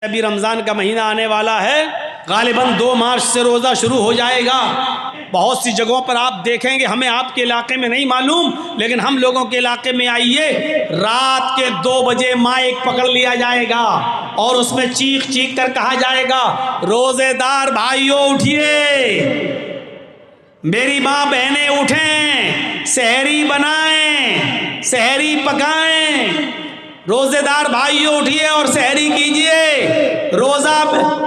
ابھی رمضان کا مہینہ آنے والا ہے، غالباً 2 مارچ سے روزہ شروع ہو جائے گا۔ بہت سی جگہوں پر آپ دیکھیں گے، ہمیں آپ کے علاقے میں نہیں معلوم، لیکن ہم لوگوں کے علاقے میں آئیے، رات کے 2 بجے مائک پکڑ لیا جائے گا اور اس میں چیخ چیخ کر کہا جائے گا، روزے دار بھائیوں اٹھیے، میری ماں بہنیں اٹھیں، سحری بنائیں، سحری پکائیں، روزے دار بھائیوں اٹھیے اور سحری کیجئے۔ روزہ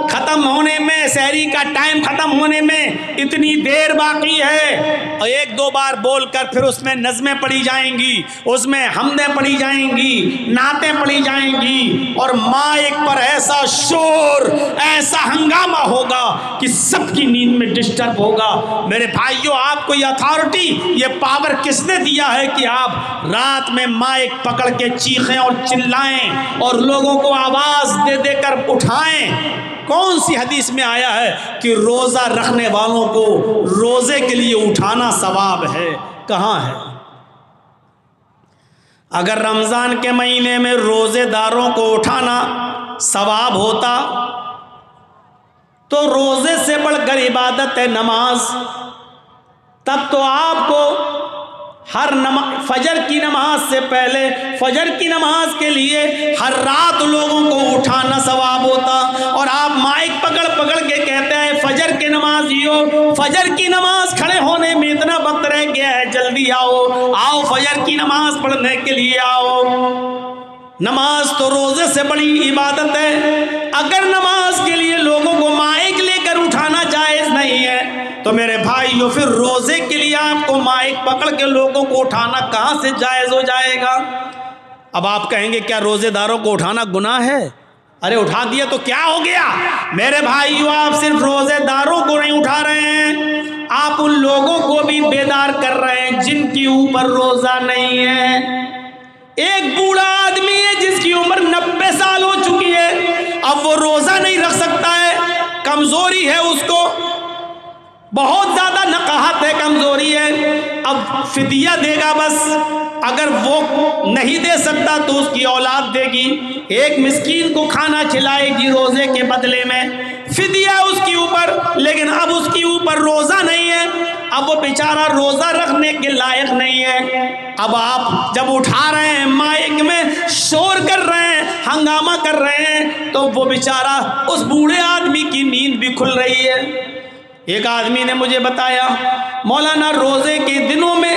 ختم ہونے میں، سحری کا ٹائم ختم ہونے میں اتنی دیر باقی ہے، اور 1-2 بار بول کر پھر اس میں نظمیں پڑھی جائیں گی، اس میں حمدیں پڑھی جائیں گی، نعتیں پڑھی جائیں گی، اور مائک پر ایسا شور، ایسا ہنگامہ ہوگا کہ سب کی نیند میں ڈسٹرب ہوگا۔ میرے بھائیوں، آپ کو یہ اتھارٹی، یہ پاور کس نے دیا ہے کہ آپ رات میں مائک پکڑ کے چیخیں اور چلائیں اور لوگوں کو آواز دے دے کر اٹھائیں؟ کون سی حدیث میں آیا ہے کہ روزہ رکھنے والوں کو روزے کے لیے اٹھانا ثواب ہے؟ کہاں ہے؟ اگر رمضان کے مہینے میں روزے داروں کو اٹھانا ثواب ہوتا تو روزے سے بڑھ کر عبادت ہے نماز، تب تو آپ کو ہر فجر کی نماز سے پہلے، فجر کی نماز کے لیے ہر رات لوگوں کو اٹھانا ثواب ہوتا، اور آپ مائک پکڑ پکڑ کے کہتے ہیں فجر کی نمازیوں، فجر کی نماز کھڑے ہونے میں اتنا وقت رہ گیا ہے، جلدی آؤ آؤ، فجر کی نماز پڑھنے کے لیے آؤ۔ نماز تو روزے سے بڑی عبادت ہے۔ اگر نماز کے لیے لوگوں کو مائک لے کر اٹھانا جائز نہیں ہے تو میرے بھائیو، پھر روزے کے لیے آپ کو مائک پکڑ کے لوگوں کو اٹھانا کہاں سے جائز ہو جائے گا؟ اب آپ کہیں گے کیا روزے داروں کو اٹھانا گناہ ہے؟ ارے اٹھا دیا تو کیا ہو گیا؟ میرے بھائیو، آپ صرف روزے داروں کو نہیں اٹھا رہے ہیں، آپ ان لوگوں کو بھی بیدار کر رہے ہیں جن کی اوپر روزہ نہیں ہے۔ ایک بوڑھا آدمی ہے جس کی عمر 90 سال ہو چکی ہے، اب وہ روزہ نہیں رکھ سکتا ہے، کمزوری ہے اس کو، بہت زیادہ نقاہت ہے، کمزوری ہے، اب فدیہ دے گا بس، اگر وہ نہیں دے سکتا تو اس کی اولاد دے گی، ایک مسکین کو کھانا کھلائے گی روزے کے بدلے میں، فدیہ اس کی اوپر، لیکن اب اس کی اوپر روزہ نہیں ہے، اب وہ بیچارہ روزہ رکھنے کے لائق نہیں ہے۔ اب آپ جب اٹھا رہے ہیں، مائک میں شور کر رہے ہیں، ہنگامہ کر رہے ہیں، تو وہ بیچارہ اس بوڑھے آدمی کی نیند بھی کھل رہی ہے۔ ایک آدمی نے مجھے بتایا، مولانا روزے کے دنوں میں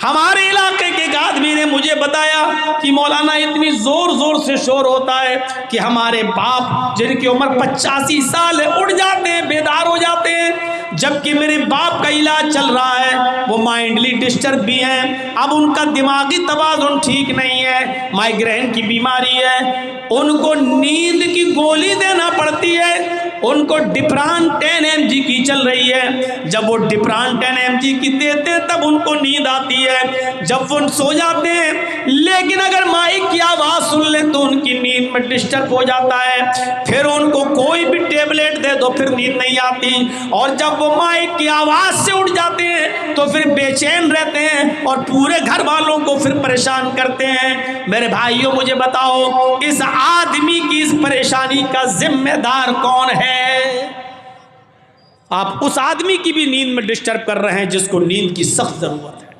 ہمارے علاقے کے ایک آدمی نے مجھے بتایا کہ مولانا اتنی زور زور سے شور ہوتا ہے کہ ہمارے باپ جن کی عمر 85 سال ہے اٹھ جاتے ہیں، بیدار ہو جاتے ہیں، جبکہ میرے باپ کا علاج چل رہا ہے، وہ مائنڈلی ڈسٹرب بھی ہیں، اب ان کا دماغی توازن ٹھیک نہیں ہے، مائیگرین کی بیماری ہے، ان کو نیند کی گولی دینا پڑتی ہے، ان کو ڈپران 10 mg کی چل رہی ہے، جب وہ ڈپران 10 mg کی دیتے ہیں تب ان کو نیند آتی ہے، جب وہ سو جاتے ہیں، لیکن اگر مائک کی آواز سن لیں تو ان کی نیند میں ڈسٹرب ہو جاتا ہے، پھر ان کو کوئی بھی ٹیبلیٹ دے دو پھر نیند نہیں آتی، اور جب وہ مائک کی آواز سے اٹھ جاتے ہیں تو پھر بے چین رہتے ہیں اور پورے گھر والوں کو پھر پریشان کرتے ہیں۔ میرے بھائیوں، مجھے بتاؤ اس آدمی کی اس پریشانی کا ذمہ دار کون ہے؟ آپ اس آدمی کی بھی نیند میں ڈسٹرب کر رہے ہیں جس کو نیند کی سخت ضرورت ہے۔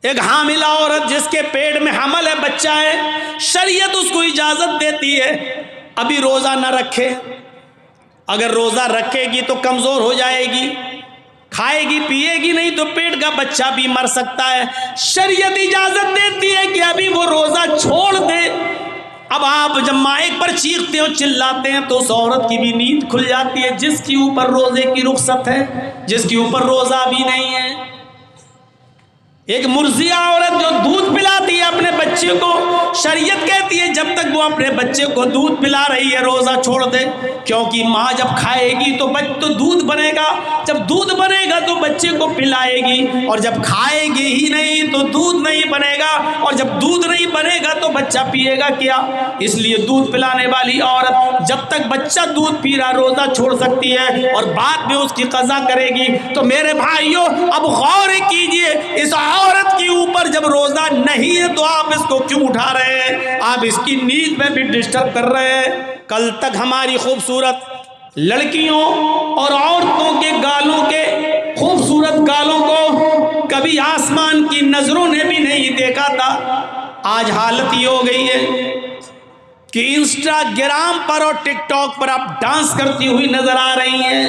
ایک حاملہ عورت جس کے پیٹ میں حمل ہے، بچہ ہے، شریعت اس کو اجازت دیتی ہے ابھی روزہ نہ رکھے، اگر روزہ رکھے گی تو کمزور ہو جائے گی، کھائے گی پیے گی نہیں تو پیٹ کا بچہ بھی مر سکتا ہے، شریعت اجازت دیتی ہے کہ ابھی وہ روزہ چھوڑ دے۔ اب آپ جب مائک پر چیختے ہو چلاتے ہیں تو اس عورت کی بھی نیند کھل جاتی ہے جس کی اوپر روزے کی رخصت ہے، جس کی اوپر روزہ بھی نہیں ہے۔ ایک مرضیہ عورت جو دودھ پلاتی ہے اپنے بچے کو، شریعت کہتی ہے جب تک وہ اپنے بچے کو دودھ پلا رہی ہے روزہ چھوڑ دے، کیونکہ ماں جب کھائے گی تو دودھ بنے گا، جب دودھ بنے گا تو بچے کو پلائے گی، اور جب کھائے گی ہی نہیں تو دودھ نہیں بنے گا، اور جب دودھ نہیں بنے گا تو بچہ پیے گا کیا؟ اس لیے دودھ پلانے والی عورت جب تک بچہ دودھ پی رہا روزہ چھوڑ سکتی ہے اور بعد میں اس کی قضا کرے گی۔ تو میرے بھائیوں، اب غور کیجئے، اس عورت کے اوپر جب روزہ نہیں ہے تو آپ اس کو کیوں اٹھا رہے ہیں؟ آپ اس کی نیند میں بھی ڈسٹرب کر رہے ہیں۔ کل تک ہماری خوبصورت لڑکیوں اور عورتوں کے گالوں کے خوبصورت گالوں کو کبھی آسمان کی نظروں نے بھی نہیں دیکھا تھا۔ آج حالت یہ ہو گئی ہے کہ انسٹاگرام پر اور ٹک ٹاک پر آپ ڈانس کرتی ہوئی نظر آ رہی ہیں۔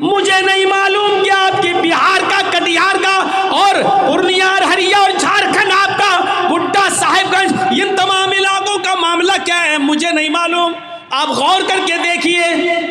مجھے نہیں معلوم کہ آپ کے بہار کا، کٹیہار کا اور پورنیہ، ارریہ اور جھارکھنڈ، آپ کا گڈا، صاحب گنج، ان تمام علاقوں کا معاملہ کیا ہے، مجھے نہیں معلوم۔ آپ غور کر کے دیکھیے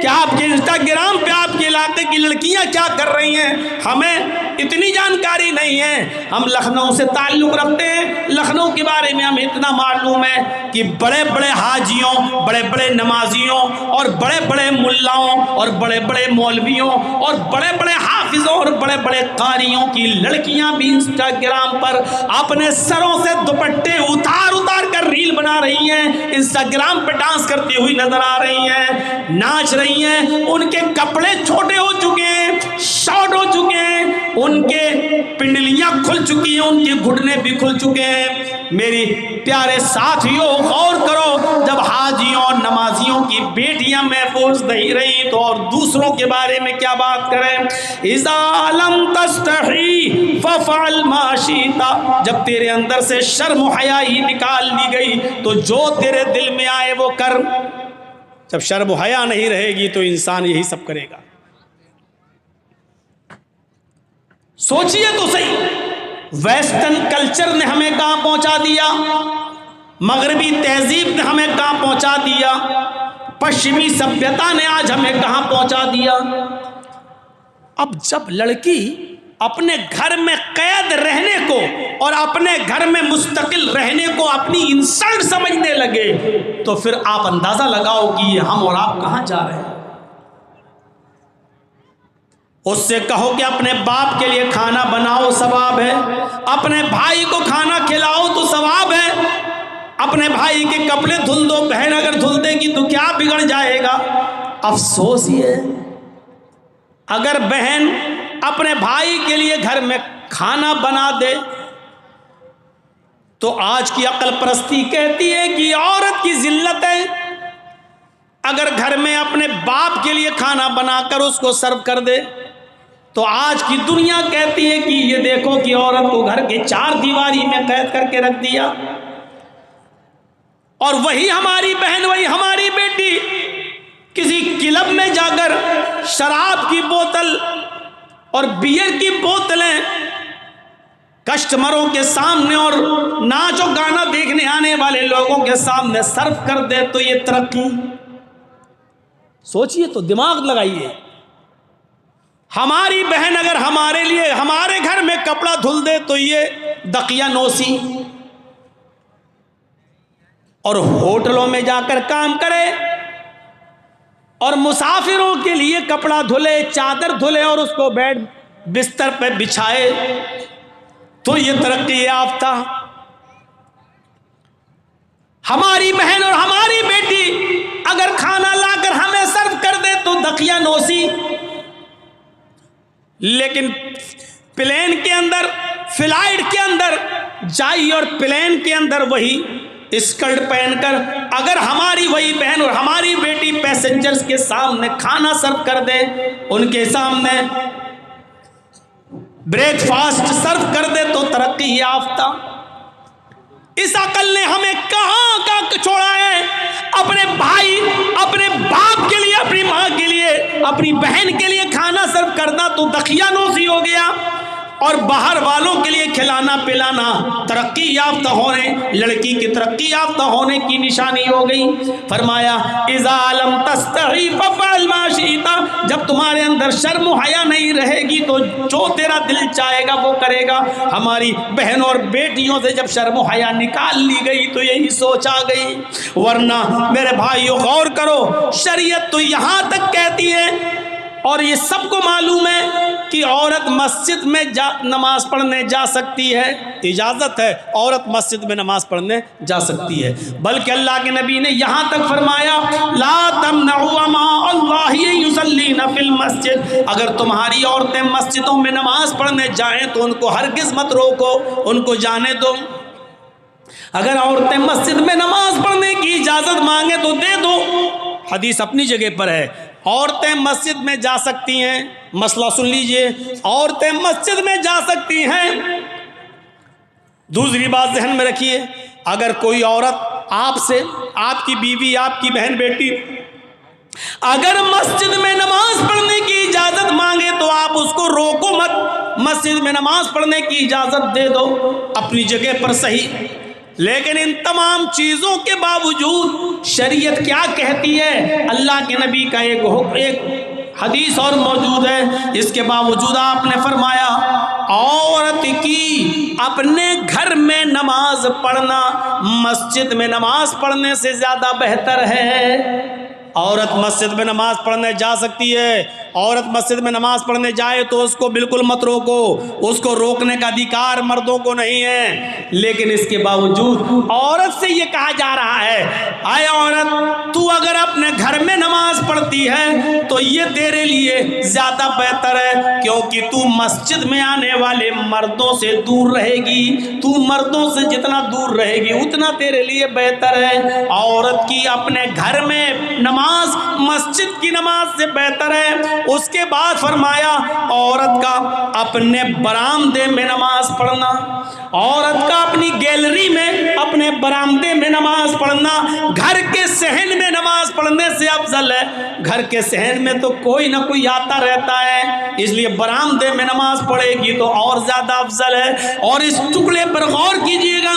کہ آپ کے انسٹاگرام پہ آپ کے علاقے کی لڑکیاں کیا کر رہی ہیں۔ ہمیں اتنی جانکاری نہیں ہے۔ ہم لکھنؤ سے تعلق رکھتے ہیں، لکھنؤ کے بارے میں ہمیں اتنا معلوم ہے کہ بڑے بڑے حاجیوں، بڑے بڑے نمازیوں اور بڑے بڑے ملاؤں اور بڑے بڑے مولویوں اور بڑے بڑے حافظوں اور بڑے بڑے قاریوں کی لڑکیاں بھی انسٹاگرام پر اپنے سروں سے دوپٹے اتار اتار کر ریل بنا رہی ہیں، انسٹاگرام پہ ڈانس کرتی ہوئی نظر آ رہی ہیں، ناچ رہی ہیں۔ ان کے کپڑے چھوٹے ہو چکے ہیں، شارٹ ہو چکے ہیں، ان کے پنڈلیاں کھل چکی ہیں، ان کے گھٹنے بھی کھل چکے ہیں۔ میری پیارے ساتھیوں، غور کرو، جب حاجیوں اور نمازیوں کی بیٹیاں محفوظ نہیں رہی تو اور دوسروں کے بارے میں کیا بات کریں۔ اذا لم تستحی ففعل ما شئت، جب تیرے اندر سے شرم و حیا ہی نکال لی گئی تو جو تیرے دل میں آئے وہ کر۔ جب شرم و حیا نہیں رہے گی تو انسان یہی سب کرے گا۔ سوچئے تو صحیح، ویسٹرن کلچر نے ہمیں کہاں پہنچا دیا، مغربی تہذیب نے ہمیں کہاں پہنچا دیا، پشچمی سبھیتا نے آج ہمیں کہاں پہنچا دیا۔ اب جب لڑکی اپنے گھر میں قید رہنے کو اور اپنے گھر میں مستقل رہنے کو اپنی انسلٹ سمجھنے لگے تو پھر آپ اندازہ لگاؤ کہ یہ ہم اور آپ کہاں جا رہے ہیں۔ اس سے کہو کہ اپنے باپ کے لیے کھانا بناؤ، ثواب ہے، اپنے بھائی کو کھانا کھلاؤ تو ثواب ہے، اپنے بھائی کے کپڑے دھل دو، بہن اگر دھل دے گی تو کیا بگڑ جائے گا۔ افسوس یہ اگر بہن اپنے بھائی کے لیے گھر میں کھانا بنا دے تو آج کی عقل پرستی کہتی ہے کہ عورت کی ذلت ہے۔ اگر گھر میں اپنے باپ کے لیے کھانا بنا کر اس کو سرو کر دے تو آج کی دنیا کہتی ہے کہ یہ دیکھو کہ عورت کو گھر کے چار دیواری میں قید کر کے رکھ دیا۔ اور وہی ہماری بہن، وہی ہماری بیٹی کسی کلب میں جا کر شراب کی بوتل اور بیئر کی بوتلیں کسٹمروں کے سامنے اور ناچ و گانا دیکھنے آنے والے لوگوں کے سامنے سرو کر دے تو یہ ترقی؟ سوچئے تو، دماغ لگائیے۔ ہماری بہن اگر ہمارے لیے ہمارے گھر میں کپڑا دھل دے تو یہ دقیانوسی، اور ہوٹلوں میں جا کر کام کرے اور مسافروں کے لیے کپڑا دھلے، چادر دھلے اور اس کو بیڈ بستر پہ بچھائے تو یہ ترقی یافتہ۔ ہماری بہن اور ہماری بیٹی اگر کھانا لا کر ہمیں سرو کر دے تو دقیانوسی، لیکن پلین کے اندر، فلائٹ کے اندر جائی اور پلین کے اندر وہی اسکرٹ پہن کر اگر ہماری وہی بہن اور ہماری بیٹی پیسنجرز کے سامنے کھانا سرو کر دے، ان کے سامنے بریک فاسٹ سرو کر دے تو ترقی یافتہ۔ اس عقل نے ہمیں کہاں چھوڑا ہے؟ اپنے بھائی، اپنے باپ کے لیے، اپنی ماں کے لیے، اپنی بہن کے لیے کھانا سرو کرنا تو دقیانوسی ہو گیا، اور باہر والوں کے لیے کھلانا پلانا ترقی یافتہ ہونے، لڑکی کی ترقی یافتہ ہونے کی نشانی ہو گئی۔ فرمایا اذا لم تستحی ففعل ما شئت، جب تمہارے اندر شرم و حیا نہیں رہے گی تو جو تیرا دل چاہے گا وہ کرے گا۔ ہماری بہن اور بیٹیوں سے جب شرم و حیا نکال لی گئی تو یہی سوچ آ گئی۔ ورنہ میرے بھائیو غور کرو، شریعت تو یہاں تک کہتی ہے، اور یہ سب کو معلوم ہے کہ عورت مسجد میں نماز پڑھنے جا سکتی ہے، اجازت ہے، عورت مسجد میں نماز پڑھنے جا سکتی ہے، بلکہ اللہ کے نبی نے یہاں تک فرمایا لا تمنعوا ماء اللہ یصلی یصلینا فی المسجد، اگر تمہاری عورتیں مسجدوں میں نماز پڑھنے جائیں تو ان کو ہرگز مت روکو، ان کو جانے دو۔ اگر عورتیں مسجد میں نماز پڑھنے کی اجازت مانگے تو دے دو۔ حدیث اپنی جگہ پر ہے، عورتیں مسجد میں جا سکتی ہیں، مسئلہ سن لیجئے، عورتیں مسجد میں جا سکتی ہیں۔ دوسری بات ذہن میں رکھیے، اگر کوئی عورت آپ سے، آپ کی بیوی، آپ کی بہن بیٹی اگر مسجد میں نماز پڑھنے کی اجازت مانگے تو آپ اس کو روکو مت، مسجد میں نماز پڑھنے کی اجازت دے دو، اپنی جگہ پر صحیح۔ لیکن ان تمام چیزوں کے باوجود شریعت کیا کہتی ہے؟ اللہ کے نبی کا ایک حدیث اور موجود ہے، اس کے باوجود آپ نے فرمایا عورت کی اپنے گھر میں نماز پڑھنا مسجد میں نماز پڑھنے سے زیادہ بہتر ہے۔ عورت مسجد میں نماز پڑھنے جا سکتی ہے، عورت مسجد میں نماز پڑھنے جائے تو اس کو بالکل مت روکو، اس کو روکنے کا ادھیکار مردوں کو نہیں ہے۔ لیکن اس کے باوجود عورت سے یہ کہا جا رہا ہے، اے عورت تو اگر اپنے گھر میں نماز پڑھتی ہے تو یہ تیرے لیے زیادہ بہتر ہے، کیونکہ تو مسجد میں آنے والے مردوں سے دور رہے گی، تو مردوں سے جتنا دور رہے گی اتنا تیرے لیے بہتر ہے۔ عورت کی اپنے گھر میں نماز مسجد کی نماز سے بہتر ہے۔ اس کے بعد فرمایا عورت کا اپنے برآمدے میں نماز پڑھنا، عورت کا اپنی گیلری میں، اپنے برآمدے میں نماز پڑھنا گھر کے صحن میں نماز پڑھنے سے افضل ہے۔ گھر کے صحن میں تو کوئی نہ کوئی آتا رہتا ہے، اس لیے برآمدے میں نماز پڑھے گی تو اور زیادہ افضل ہے۔ اور اس ٹکڑے پر غور کیجئے گا،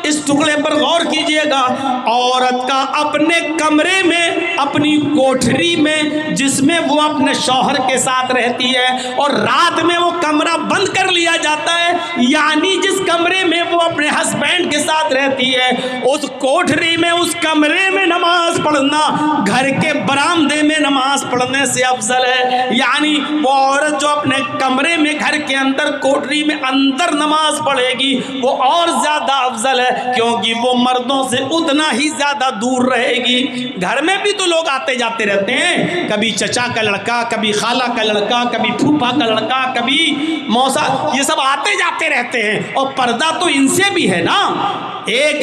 اس ٹکڑے پر غور کیجئے گا، عورت کا اپنے کمرے میں، اپنی کوٹھری میں جس میں وہ اپنے شوہر کے ساتھ رہتی ہے اور رات میں وہ کمرہ بند کر لیا جاتا ہے، یعنی جس کمرے میں وہ اپنے ہسبینڈ کے ساتھ رہتی ہے اس کوٹھری میں، اس کمرے میں نماز پڑھنا گھر کے برآمدے میں نماز پڑھنے سے افضل ہے۔ یعنی وہ عورت جو اپنے کمرے میں، گھر کے اندر، کوٹھری میں اندر نماز پڑھے گی وہ اور زیادہ افضل ہے، کیونکہ وہ مردوں سے اتنا ہی زیادہ دور رہے گی۔ گھر میں بھی تو لوگ آتے جاتے رہتے ہیں، کبھی چچا کا لڑکا، کبھی خالہ کا لڑکا، کبھی پھوپھا کا لڑکا، کبھی موسا، یہ سب آتے جاتے رہتے ہیں، اور پردہ تو ان سے بھی ہے نا۔ ایک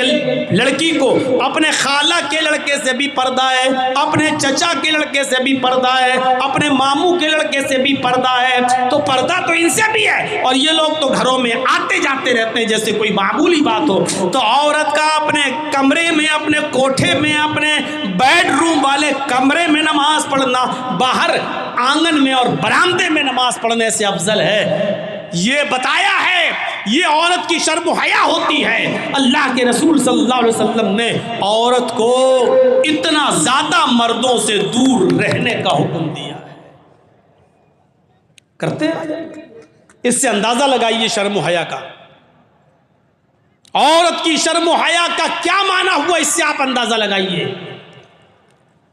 لڑکی کو اپنے خالہ کے لڑکے سے بھی پردہ ہے، اپنے چچا کے لڑکے سے بھی پردہ ہے، اپنے ماموں کے لڑکے سے بھی پردہ ہے، تو پردہ تو ان سے بھی ہے، اور یہ لوگ تو گھروں میں آتے جاتے رہتے ہیں جیسے کوئی معمولی بات ہو۔ تو عورت کا اپنے کمرے میں، اپنے کوٹھے میں، اپنے بیڈ روم والے کمرے میں نماز پڑھنا باہر آنگن میں اور برآمدے میں نماز پڑھنے سے افضل ہے۔ یہ بتایا ہے، یہ عورت کی شرم و حیا ہوتی ہے۔ اللہ کے رسول صلی اللہ علیہ وسلم نے عورت کو اتنا زیادہ مردوں سے دور رہنے کا حکم دیا ہے۔ کرتے ہیں؟ اس سے اندازہ لگائیے شرم و حیا کا، عورت کی شرم و حیا کا کیا معنی ہوا، اس سے آپ اندازہ لگائیے۔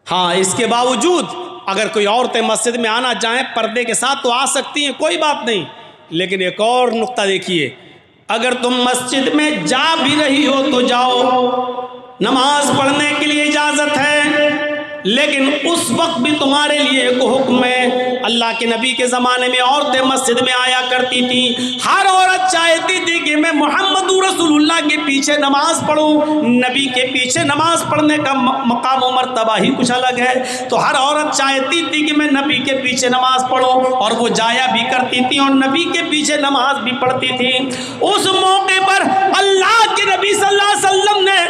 ہاں، اس کے باوجود اگر کوئی عورتیں مسجد میں آنا چاہیں پردے کے ساتھ تو آ سکتی ہیں، کوئی بات نہیں، لیکن ایک اور نقطہ دیکھیے، اگر تم مسجد میں جا بھی رہی ہو تو جاؤ، نماز پڑھنے کے لیے اجازت ہے، لیکن اس وقت بھی تمہارے لیے ایک حکم ہے۔ اللہ کے نبی کے زمانے میں عورتیں مسجد میں آیا کرتی تھیں، ہر عورت چاہتی تھی کہ میں محمد رسول اللہ کے پیچھے نماز پڑھوں۔ نبی کے پیچھے نماز پڑھنے کا مقام و مرتبہ ہی کچھ الگ ہے، تو ہر عورت چاہتی تھی کہ میں نبی کے پیچھے نماز پڑھوں، اور وہ جایا بھی کرتی تھی اور نبی کے پیچھے نماز بھی پڑھتی تھی۔ اس موقع پر اللہ کے نبی صلی اللہ علیہ وسلم نے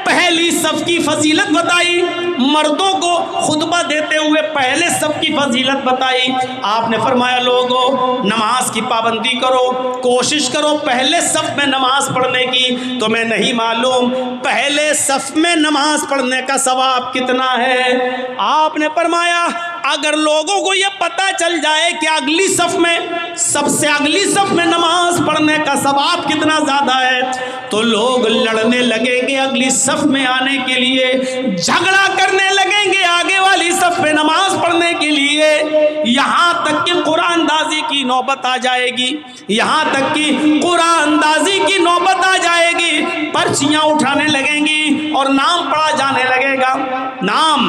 پہلی صف کی فضیلت بتائی، مردوں کو خطبہ دیتے ہوئے پہلے صف کی فضیلت بتائی۔ آپ نے فرمایا لوگو نماز کی پابندی کرو، کوشش کرو پہلے صف میں نماز پڑھنے کی۔ تمہیں نہیں معلوم پہلے صف میں نماز پڑھنے کا ثواب کتنا ہے؟ آپ نے فرمایا اگر لوگوں کو یہ پتہ چل جائے کہ اگلی صف میں، سب سے اگلی صف میں نماز پڑھنے کا ثواب کتنا زیادہ ہے تو لوگ لڑنے لگیں گے اگلی صف میں آنے کے لیے، جھگڑا کرنے لگیں گے آگے والی صف میں نماز پڑھنے کے لیے، یہاں تک کہ قرآن اندازی کی نوبت آ جائے گی، یہاں تک کہ قرآن اندازی کی نوبت آ جائے گی، پرچیاں اٹھانے لگیں گی اور نام پڑھا جانے لگے گا۔ نام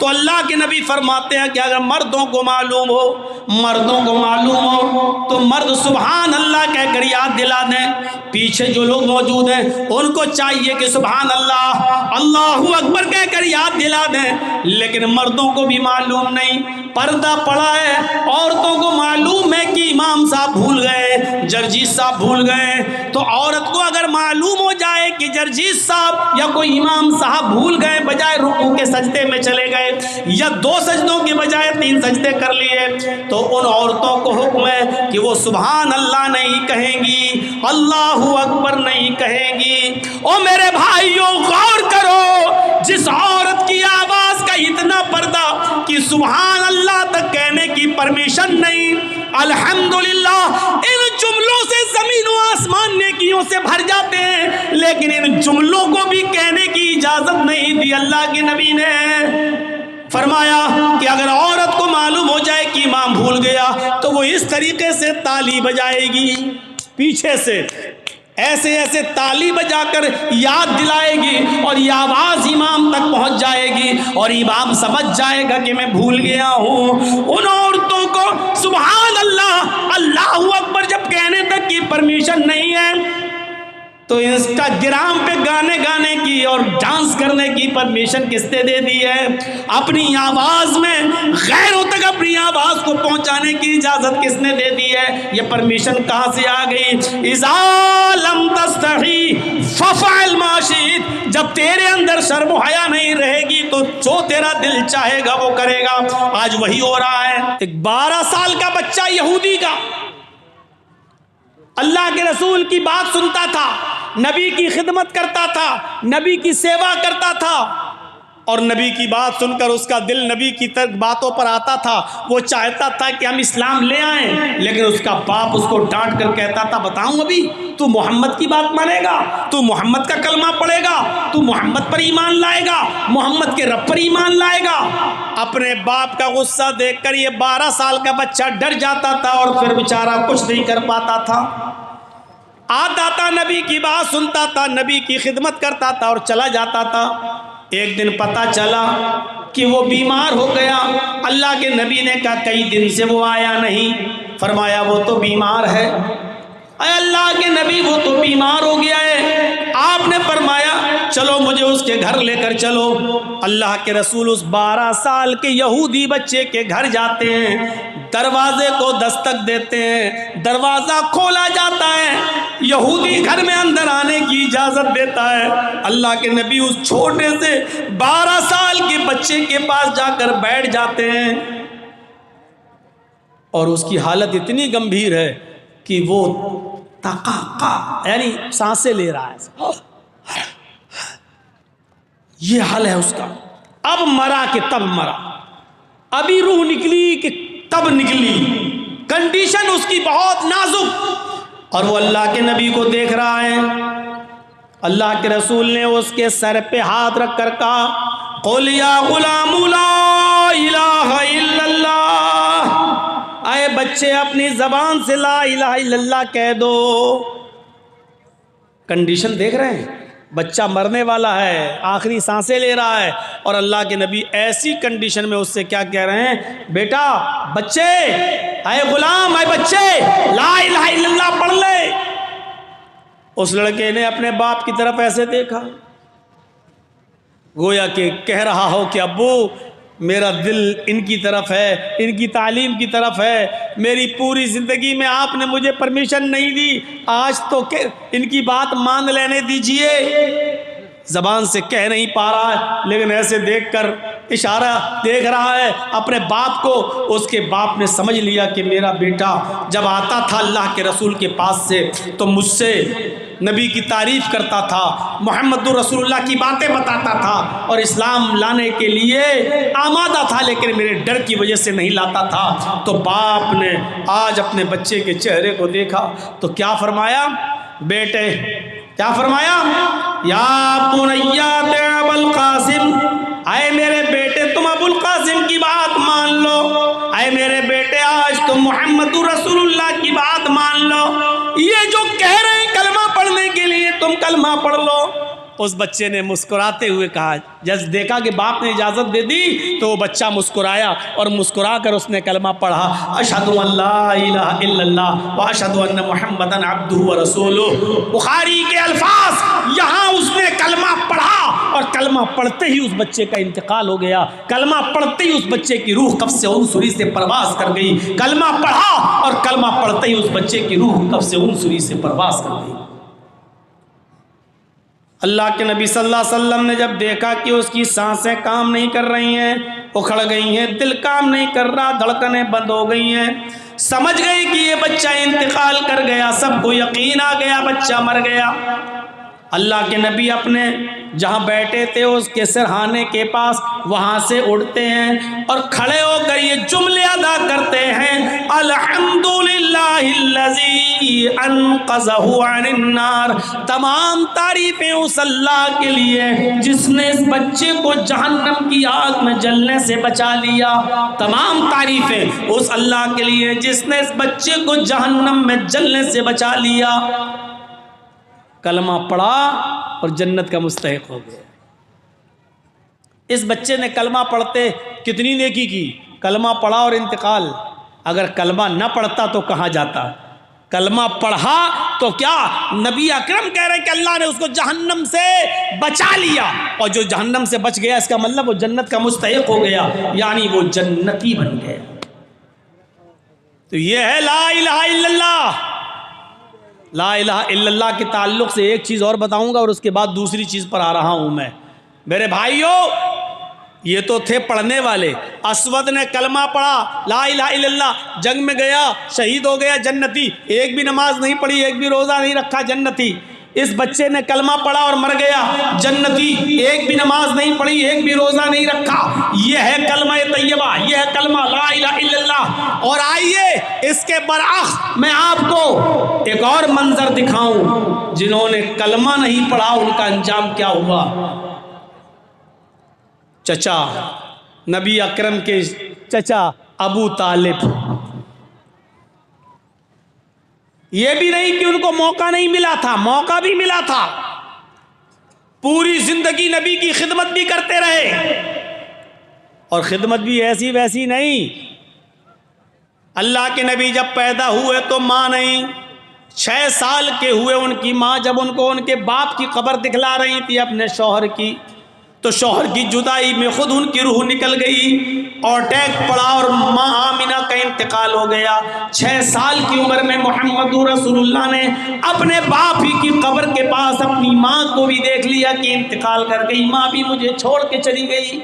تو اللہ کے نبی فرماتے ہیں کہ اگر مردوں کو معلوم ہو تو مرد سبحان اللہ کہہ کر یاد دلا دیں. پیچھے جو لوگ موجود ہیں ان کو چاہیے کہ سبحان اللہ اللہ اکبر کہہ کر یاد دلا دیں. لیکن مردوں کو بھی معلوم نہیں, پردہ پڑا ہے, عورتوں کو معلوم ہے کہ امام صاحب بھول گئے, جرجیت صاحب بھول گئے, تو عورت کو اگر معلوم ہو جائے کہ جرجیت صاحب یا کوئی امام صاحب بھول گئے, بجائے رکوع کے سجدے میں چلے گئے یا 2 سجدوں کے بجائے 3 سجدے کر لیے, تو ان عورتوں کو حکم ہے کہ وہ سبحان اللہ نہیں کہیں گی, اللہ اکبر نہیں کہیں گی. او میرے بھائیوں غور کرو, جس عورت کی آواز کا اتنا پردہ کہ سبحان اللہ تک کہنے کی پرمیشن نہیں, الحمدللہ ان جملوں سے زمین و آسمان نیکیوں سے بھر جاتے ہیں, لیکن ان جملوں کو بھی کہنے کی اجازت نہیں دی. اللہ کے نبی نے فرمایا کہ اگر عورت کو معلوم ہو جائے کہ امام بھول گیا تو وہ اس طریقے سے تالی بجائے گی, پیچھے سے ایسے تالی بجا کر یاد دلائے گی, اور یہ آواز امام تک پہنچ جائے گی اور امام سمجھ جائے گا کہ میں بھول گیا ہوں. ان عورتوں کو سبحان اللہ اللہ اکبر جب کہنے تک کی پرمیشن نہیں ہے تو انسٹاگرام پہ گانے کی اور ڈانس کرنے کی پرمیشن کس نے دے دی ہے؟ اپنی آواز میں غیروں تک اپنی آواز کو پہنچانے کی اجازت کس نے دے دی ہے؟ یہ پرمیشن کہاں سے آ گئی؟ اذا لم تستحی ففعل ما شئت, جب تیرے اندر شرم و حیا نہیں رہے گی تو جو تیرا دل چاہے گا وہ کرے گا. آج وہی ہو رہا ہے. ایک 12 سال کا بچہ یہودی کا اللہ کے رسول کی بات سنتا تھا, نبی کی خدمت کرتا تھا, نبی کی سیوا کرتا تھا, اور نبی کی بات سن کر اس کا دل نبی کی باتوں پر آتا تھا. وہ چاہتا تھا کہ ہم اسلام لے آئیں, لیکن اس کا باپ اس کو ڈانٹ کر کہتا تھا بتاؤں ابھی تو محمد کی بات مانے گا, تو محمد کا کلمہ پڑھے گا, تو محمد پر ایمان لائے گا, محمد کے رب پر ایمان لائے گا. اپنے باپ کا غصہ دیکھ کر یہ 12 سال کا بچہ ڈر جاتا تھا اور پھر بیچارہ کچھ نہیں کر پاتا تھا. آتا تھا, نبی کی بات سنتا تھا, نبی کی خدمت کرتا تھا اور چلا جاتا تھا. ایک دن پتہ چلا کہ وہ بیمار ہو گیا. اللہ کے نبی نے کہا کئی دن سے وہ آیا نہیں. فرمایا وہ تو بیمار ہے. اے اللہ کے نبی وہ تو بیمار ہو گیا ہے. آپ نے فرمایا چلو مجھے اس کے گھر لے کر چلو. اللہ کے رسول اس 12 سال کے یہودی بچے کے گھر جاتے ہیں, دروازے کو دستک دیتے ہیں, دروازہ کھولا جاتا ہے, یہودی گھر میں اندر آنے کی اجازت دیتا ہے. اللہ کے نبی اس چھوٹے سے 12 سال کے بچے کے پاس جا کر بیٹھ جاتے ہیں, اور اس کی حالت اتنی گمبھیر ہے کہ وہ یعنی سانسیں لے رہا ہے, یہ حال ہے اس کا. اب مرا کہ تب مرا, ابھی روح نکلی کہ تب نکلی, کنڈیشن اس کی بہت نازک, اور وہ اللہ کے نبی کو دیکھ رہا ہے. اللہ کے رسول نے اس کے سر پہ ہاتھ رکھ کر کہا قل یا غلام لا الہ الا اللہ, اے بچے اپنی زبان سے لا الہ الا اللہ کہہ دو. کنڈیشن دیکھ رہے ہیں, بچہ مرنے والا ہے, آخری سانسیں لے رہا ہے, اور اللہ کے نبی ایسی کنڈیشن میں اس سے کیا کہہ رہے ہیں, بیٹا بچے, اے غلام, اے بچے لا الہ الا اللہ پڑھ لے. اس لڑکے نے اپنے باپ کی طرف ایسے دیکھا گویا کہ کہہ رہا ہو کہ ابو میرا دل ان کی طرف ہے, ان کی تعلیم کی طرف ہے, میری پوری زندگی میں آپ نے مجھے پرمیشن نہیں دی, آج تو ان کی بات مان لینے دیجئے. زبان سے کہہ نہیں پا رہا ہے لیکن ایسے دیکھ کر اشارہ دیکھ رہا ہے اپنے باپ کو. اس کے باپ نے سمجھ لیا کہ میرا بیٹا جب آتا تھا اللہ کے رسول کے پاس سے تو مجھ سے نبی کی تعریف کرتا تھا, محمد رسول اللہ کی باتیں بتاتا تھا اور اسلام لانے کے لیے آمادہ تھا, لیکن میرے ڈر کی وجہ سے نہیں لاتا تھا. تو باپ نے آج اپنے بچے کے چہرے کو دیکھا تو کیا فرمایا, بیٹے کیا فرمایا, یا بنیا ابو القاسم, اے میرے بیٹے تم ابو القاسم کی بات مان لو, اے میرے بیٹے آج تم محمد رسول اللہ کی بات مان لو. یہ جو کہہ رہے ہیں کلمہ پڑھنے کے لیے تم کلمہ پڑھ لو. اس بچے نے مسکراتے ہوئے کہا، جب دیکھا کہ باپ نے اجازت دے دی تو وہ بچہ مسکرایا اور مسکرا کر اس نے کلمہ پڑھا، اشہد ان لا الہ الا اللہ واشہد ان محمدًا عبدہ ورسولہ۔ بخاری کے الفاظ، یہاں اس نے کلمہ پڑھا اور کلمہ پڑھتے ہی اس بچے کا انتقال ہو گیا، کلمہ پڑھتے ہی اس بچے کی روح قبض عنصری سے پرواز کر گئی، کلمہ پڑھا اور کلمہ پڑھتے ہی اس بچے کی روح قبض عنصری سے پرواز کر گئی۔ اللہ کے نبی صلی اللہ علیہ وسلم نے جب دیکھا کہ اس کی سانسیں کام نہیں کر رہی ہیں، اکھڑ گئی ہیں، دل کام نہیں کر رہا، دھڑکنیں بند ہو گئی ہیں، سمجھ گئی کہ یہ بچہ انتقال کر گیا، سب کو یقین آ گیا بچہ مر گیا۔ اللہ کے نبی اپنے جہاں بیٹھے تھے اس کے سرہانے کے پاس وہاں سے اڑتے ہیں اور کھڑے ہو کر یہ جملے ادا کرتے ہیں، الحمدللہ الذی انقذہ عن النار۔ تمام تعریفیں اس اللہ کے لیے جس نے اس بچے کو جہنم کی آگ میں جلنے سے بچا لیا، تمام تعریفیں اس اللہ کے لیے جس نے اس بچے کو جہنم میں جلنے سے بچا لیا۔ کلمہ پڑھا اور جنت کا مستحق ہو گیا۔ اس بچے نے کلمہ پڑھتے کتنی نیکی کی، کلمہ پڑھا اور انتقال۔ اگر کلمہ نہ پڑھتا تو کہاں جاتا؟ کلمہ پڑھا تو کیا نبی اکرم کہہ رہے کہ اللہ نے اس کو جہنم سے بچا لیا، اور جو جہنم سے بچ گیا اس کا مطلب وہ جنت کا مستحق ہو گیا، یعنی وہ جنتی بن گیا۔ تو یہ ہے لا الہ الا اللہ۔ لا الہ الا اللہ کے تعلق سے ایک چیز اور بتاؤں گا اور اس کے بعد دوسری چیز پر آ رہا ہوں میں۔ میرے بھائیوں، یہ تو تھے پڑھنے والے۔ اسود نے کلمہ پڑھا لا الہ الا اللہ، جنگ میں گیا، شہید ہو گیا، جنتی۔ ایک بھی نماز نہیں پڑھی، ایک بھی روزہ نہیں رکھا، جنتی۔ اس بچے نے کلمہ پڑھا اور مر گیا، جنتی۔ ایک بھی نماز نہیں پڑھی، ایک بھی روزہ نہیں رکھا۔ یہ ہے کلمہ طیبہ، یہ ہے کلمہ لا الہ الا اللہ۔ اور آئیے اس کے برعکس میں آپ کو ایک اور منظر دکھاؤں، جنہوں نے کلمہ نہیں پڑھا ان کا انجام کیا ہوا۔ چچا، نبی اکرم کے چچا ابو طالب، یہ بھی نہیں کہ ان کو موقع نہیں ملا تھا، موقع بھی ملا تھا، پوری زندگی نبی کی خدمت بھی کرتے رہے، اور خدمت بھی ایسی ویسی نہیں۔ اللہ کے نبی جب پیدا ہوئے تو ماں نہیں، 6 سال کے ہوئے ان کی ماں جب ان کو ان کے باپ کی قبر دکھلا رہی تھی اپنے شوہر کی، تو شوہر کی جدائی میں خود ان کی روح نکل گئی اور ٹیک پڑا اور ماں آمنہ کا انتقال ہو گیا۔ 6 سال کی عمر میں محمد رسول اللہ نے اپنے باپ ہی کی قبر کے پاس اپنی ماں کو بھی دیکھ لیا کہ انتقال کر گئی، ماں بھی مجھے چھوڑ کے چلی گئی۔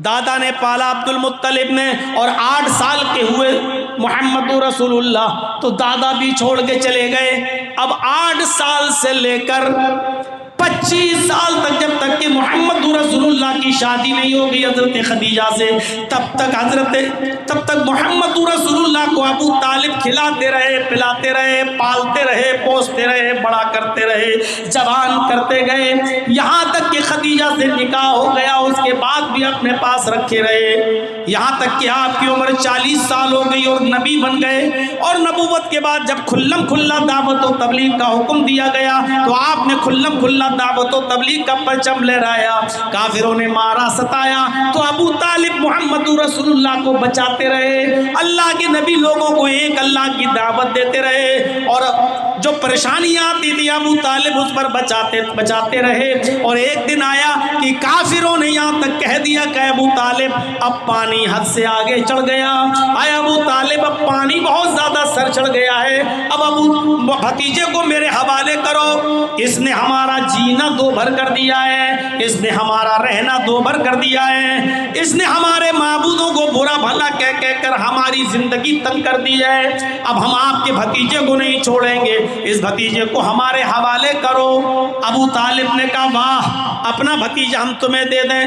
دادا نے پالا عبد المطلب نے، اور 8 سال کے ہوئے محمد رسول اللہ تو دادا بھی چھوڑ کے چلے گئے۔ اب 8 سال سے لے کر 25 سال تک، جب تک کہ محمد رسول اللہ کی شادی نہیں ہوگی حضرت خدیجہ سے، تب تک محمد رسول اللہ کو ابو طالب کھلاتے رہے، پلاتے رہے، پالتے رہے، پوستے رہے، بڑا کرتے رہے، جوان کرتے گئے، یہاں تک کہ خدیجہ سے نکاح ہو گیا، اس کے بعد بھی اپنے پاس رکھے رہے، یہاں تک کہ آپ کی عمر 40 سال ہو گئی اور نبی بن گئے۔ اور نبوت کے بعد جب کھلم کھلا دعوت و تبلیغ کا حکم دیا گیا تو آپ نے کھلم کھلا دعوت و تبلیغ کا پرچم لہرایا۔ کافروں نے مارا، ستایا، تو ابو طالب محمد رسول اللہ کو بچاتے رہے۔ اللہ کے نبی لوگوں کو ایک اللہ کی دعوت دیتے رہے، اور جو پریشانیاں آتی تھی ابو طالب اس پر بچاتے رہے۔ اور ایک دن آیا کہ کافروں نے یہاں تک کہہ دیا کہ ابو طالب اب پانی حد سے آگے چڑھ گیا، اے ابو طالب اب پانی بہت زیادہ سر چڑھ گیا ہے، اب ابو بھتیجے کو میرے حوالے کرو، اس نے ہمارا جینا دو بھر کر دیا ہے، اس نے ہمارا رہنا دو بھر کر دیا ہے، اس نے ہمارے معبودوں کو برا بھلا کہہ کر ہماری زندگی تنگ کر دی ہے، اب ہم آپ کے بھتیجے کو نہیں چھوڑیں گے، اس بھتیجے کو ہمارے حوالے کرو۔ ابو طالب نے کہا واہ، اپنا بھتیجا ہم تمہیں دے دیں؟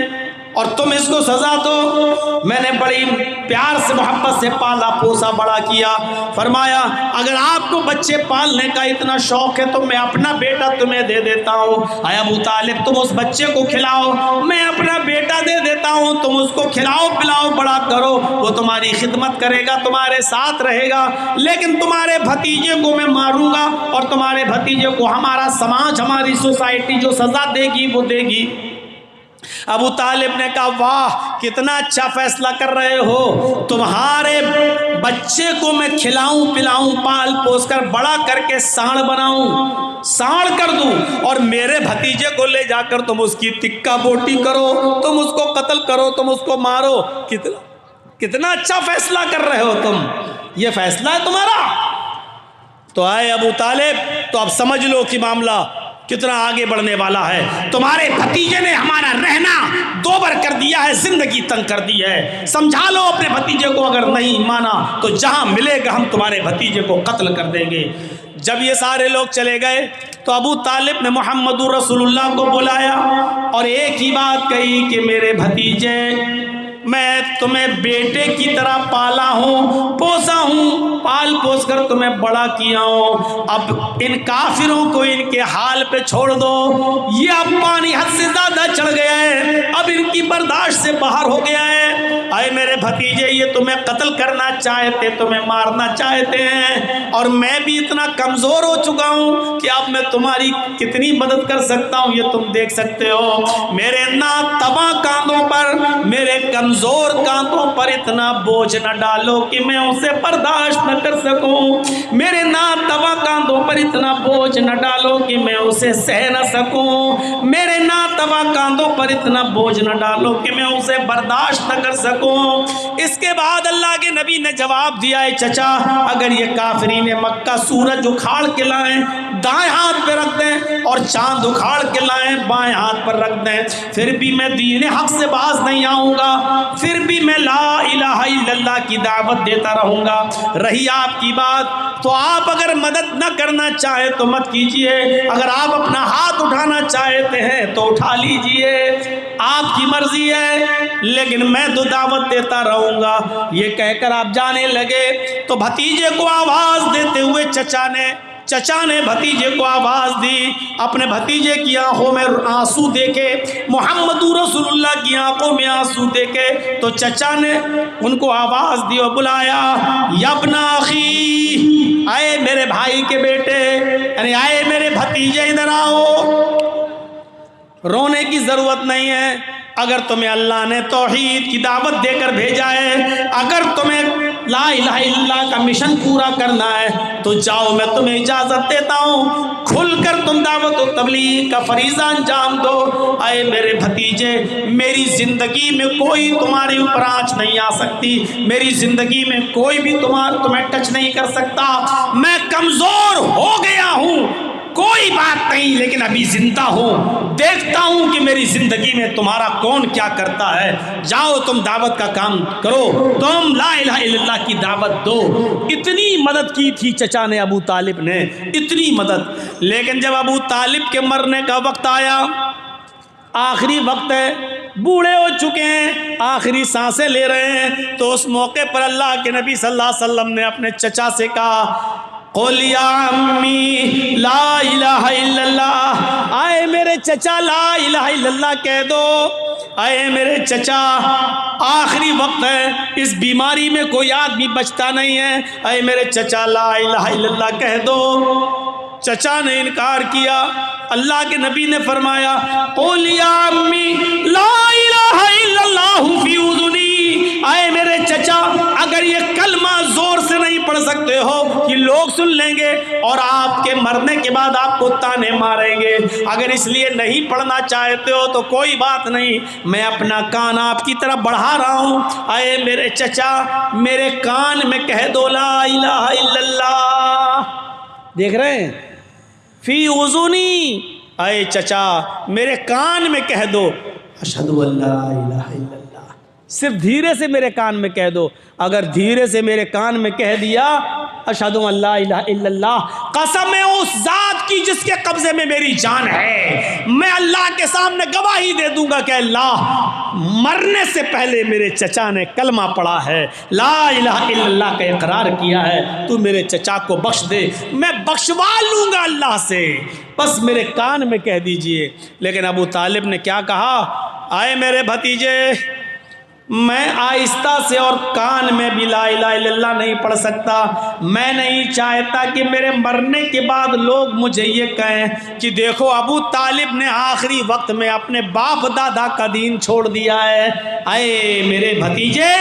اور تم اس کو سزا دو؟ میں نے بڑی پیار سے محبت سے پالا پوسا بڑا کیا۔ فرمایا اگر آپ کو بچے پالنے کا اتنا شوق ہے تو میں اپنا بیٹا تمہیں دے دیتا ہوں۔ اے ابو طالب تم اس بچے کو کھلاؤ، میں اپنا بیٹا دے دیتا ہوں، تم اس کو کھلاؤ پلاؤ بڑا کرو، وہ تمہاری خدمت کرے گا، تمہارے ساتھ رہے گا، لیکن تمہارے بھتیجے کو میں ماروں گا اور تمہارے بھتیجے کو ہمارا سماج ہماری سوسائٹی جو سزا دے گی وہ دے گی۔ ابو طالب نے کہا واہ کتنا اچھا فیصلہ کر رہے ہو، تمہارے بچے کو میں کھلاؤں پلاؤں پال پوس کر بڑا کر کے ساڑ بناؤں، ساڑ کر دوں، اور میرے بھتیجے کو لے جا کر تم اس کی ٹکا بوٹی کرو، تم اس کو قتل کرو، تم اس کو مارو۔ کتنا اچھا فیصلہ کر رہے ہو تم، یہ فیصلہ ہے تمہارا؟ تو آئے ابو طالب تو اب سمجھ لو کہ معاملہ کتنا آگے بڑھنے والا ہے۔ تمہارے بھتیجے نے ہمارا رہنا دوبر کر دیا ہے، زندگی تنگ کر دی ہے، سمجھا لو اپنے بھتیجے کو، اگر نہیں مانا تو جہاں ملے گا ہم تمہارے بھتیجے کو قتل کر دیں گے۔ جب یہ سارے لوگ چلے گئے تو ابو طالب نے محمد رسول اللہ کو بلایا اور ایک ہی بات کہی کہ میرے بھتیجے میں تمہیں بیٹے کی طرح پالا ہوں، پوسا ہوں، پال پوس کر تمہیں بڑا کیا ہوں، اب ان کافروں کو ان کے حال پہ چھوڑ دو، یہ اب پانی حد سے زیادہ چڑھ گیا ہے، اب ان کی برداشت سے باہر ہو گیا ہے۔ اے میرے بھتیجے یہ تمہیں قتل کرنا چاہتے، تمہیں مارنا چاہتے ہیں، اور میں بھی اتنا کمزور ہو چکا ہوں کہ اب میں تمہاری کتنی مدد کر سکتا ہوں یہ تم دیکھ سکتے ہو۔ میرے ناتواں کاندھوں پر، میرے کمزور کانٹوں پر اتنا بوجھ نہ ڈالو کہ میں اسے برداشت نہ کر سکوں، میرے ناتواں کاندھوں پر اتنا بوجھ نہ ڈالو کہ میں اسے سہ نہ سکوں، میرے ناتواں کاندھوں پر اتنا بوجھ نہ ڈالو کہ میں اسے برداشت نہ کر سکوں۔ اس کے بعد اللہ کے نبی نے جواب دیا ہے چچا اگر یہ کافرین مکہ سورج اکھاڑ کے لائیں دائیں ہاتھ پہ رکھ دیں اور چاند اکھاڑ کے لائیں بائیں ہاتھ پر رکھ دیں، پھر بھی میں دین حق سے باز نہیں آؤں گا، پھر بھی میں لا الہ الا اللہ کی دعوت دیتا رہوں گا۔ رہی آپ کی بات تو آپ اگر مدد نہ کرنا چاہے تو مت کیجئے، اگر آپ اپنا ہاتھ اٹھانا چاہتے ہیں تو اٹھا لیجئے، آپ کی مرضی ہے، لیکن میں تو دعوت دیتا رہوں گا۔ یہ کہہ کر آپ جانے لگے تو بھتیجے کو آواز دیتے ہوئے چچا نے بھتیجے کو آواز دی، اپنے بھتیجے کی آنکھوں میں آنسو دیکھے، محمد رسول اللہ کی آنکھوں میں آنسو دیکھے تو چچا نے ان کو آواز دی اور بلایا یا ابن اخی، آئے میرے بھائی کے بیٹے، یعنی آئے میرے بھتیجے ادھر آؤ، رونے کی ضرورت نہیں ہے، اگر تمہیں اللہ نے توحید کی دعوت دے کر بھیجا ہے، اگر تمہیں لا الہ الا اللہ کا مشن پورا کرنا ہے تو جاؤ میں تمہیں اجازت دیتا ہوں، کھل کر تم دعوت و تبلیغ کا فریضہ انجام دو۔ اے میرے بھتیجے میری زندگی میں کوئی تمہارے اوپر آنچ نہیں آ سکتی، میری زندگی میں کوئی بھی تمہیں ٹچ نہیں کر سکتا، میں کمزور ہو گیا ہوں کوئی بات نہیں لیکن ابھی زندہ ہوں، دیکھتا ہوں کہ میری زندگی میں تمہارا کون کیا کرتا ہے، جاؤ تم دعوت کا کام کرو، تم لا الہ الا اللہ کی دعوت دو۔ اتنی مدد کی تھی چچا نے ابو طالب نے، اتنی مدد، لیکن جب ابو طالب کے مرنے کا وقت آیا، آخری وقت ہے، بوڑھے ہو چکے ہیں، آخری سانسیں لے رہے ہیں، تو اس موقع پر اللہ کے نبی صلی اللہ علیہ وسلم نے اپنے چچا سے کہا قل یا عمی لا الہ الا اللہ، آئے میرے چچا لا الہ الا اللہ کہہ دو، آئے میرے چچا آخری وقت ہے، اس بیماری میں کوئی آدمی بچتا نہیں ہے، آئے میرے چچا لا الہ الا اللہ کہہ دو۔ چچا نے انکار کیا، اللہ کے نبی نے فرمایا قل یا عمی لا الہ الا اللہ فی اذنی، آئے میرے چچا اگر یہ کلمہ زور سے نہیں پڑھ سکتے ہو کہ لوگ سن لیں گے اور آپ کے مرنے کے بعد آپ کو تانے ماریں گے، اگر اس لیے نہیں پڑھنا چاہتے ہو تو کوئی بات نہیں، میں اپنا کان آپ کی طرف بڑھا رہا ہوں، آئے میرے چچا میرے کان میں کہہ دو لا الہ الا اللہ، دیکھ رہے ہیں فی اذنی، اے چچا میرے کان میں کہہ دو اشہد ان لا الہ الا اللہ، صرف دھیرے سے میرے کان میں کہہ دو، اگر دھیرے سے میرے کان میں کہہ دیا اشہد ان لا الہ الا اللہ، قسم ہے اس ذات کی جس کے قبضے میں میری جان ہے، میں اللہ کے سامنے گواہی دے دوں گا کہ اللہ مرنے سے پہلے میرے چچا نے کلمہ پڑھا ہے، لا الہ الا اللہ کا اقرار کیا ہے، تو میرے چچا کو بخش دے، میں بخشوا لوں گا اللہ سے، بس میرے کان میں کہہ دیجئے۔ لیکن ابو طالب نے کیا کہا؟ آئے میرے بھتیجے، میں آہستہ سے اور کان میں بھی لا الہ الا اللہ نہیں پڑھ سکتا، میں نہیں چاہتا کہ میرے مرنے کے بعد لوگ مجھے یہ کہیں کہ دیکھو ابو طالب نے آخری وقت میں اپنے باپ دادا کا دین چھوڑ دیا ہے۔ اے میرے بھتیجے،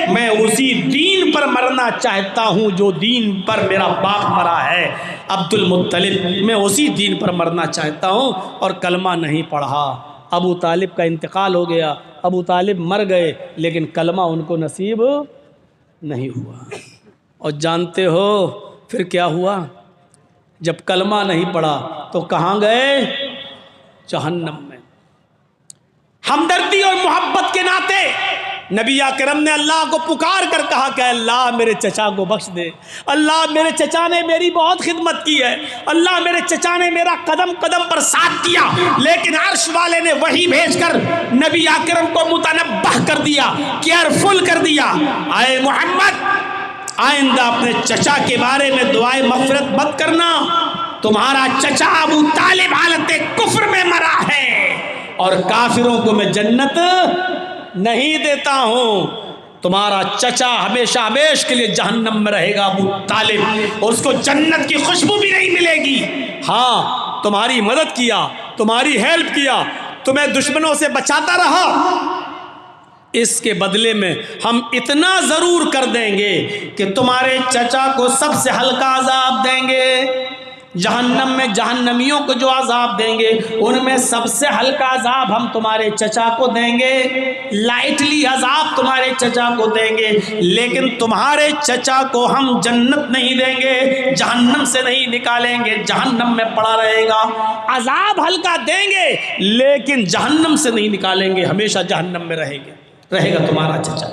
میں اسی دین پر مرنا چاہتا ہوں جو دین پر میرا باپ مرا ہے عبد المطلب، میں اسی دین پر مرنا چاہتا ہوں، اور کلمہ نہیں پڑھا۔ ابو طالب کا انتقال ہو گیا، ابو طالب مر گئے، لیکن کلمہ ان کو نصیب نہیں ہوا۔ اور جانتے ہو پھر کیا ہوا؟ جب کلمہ نہیں پڑھا تو کہاں گئے؟ جہنم میں۔ ہمدردی اور محبت کے ناطے نبی اکرم نے اللہ کو پکار کر کہا کہ اللہ میرے چچا کو بخش دے، اللہ میرے چچا نے میری بہت خدمت کی ہے، اللہ میرے چچا نے میرا قدم قدم پر ساتھ دیا، لیکن عرش والے نے وحی بھیج کر نبی اکرم کو متنبہ کر دیا، کیئرفل کر دیا، اے محمد آئندہ اپنے چچا کے بارے میں دعائے مغفرت مت کرنا، تمہارا چچا ابو طالب حالت کفر میں مرا ہے، اور کافروں کو میں جنت نہیں دیتا ہوں، تمہارا چچا ہمیشہ ہمیش کے لیے جہنم میں رہے گا ابو طالب، اور اس کو جنت کی خوشبو بھی نہیں ملے گی۔ ہاں تمہاری مدد کیا، تمہاری ہیلپ کیا، تمہیں دشمنوں سے بچاتا رہا، اس کے بدلے میں ہم اتنا ضرور کر دیں گے کہ تمہارے چچا کو سب سے ہلکا عذاب دیں گے، جہنم میں جہنمیوں کو جو عذاب دیں گے ان میں سب سے ہلکا عذاب ہم تمہارے چچا کو دیں گے، لائٹلی عذاب تمہارے چچا کو دیں گے، لیکن تمہارے چچا کو ہم جنت نہیں دیں گے، جہنم سے نہیں نکالیں گے، جہنم میں پڑا رہے گا، عذاب ہلکا دیں گے لیکن جہنم سے نہیں نکالیں گے، ہمیشہ جہنم میں رہے گا تمہارا چچا۔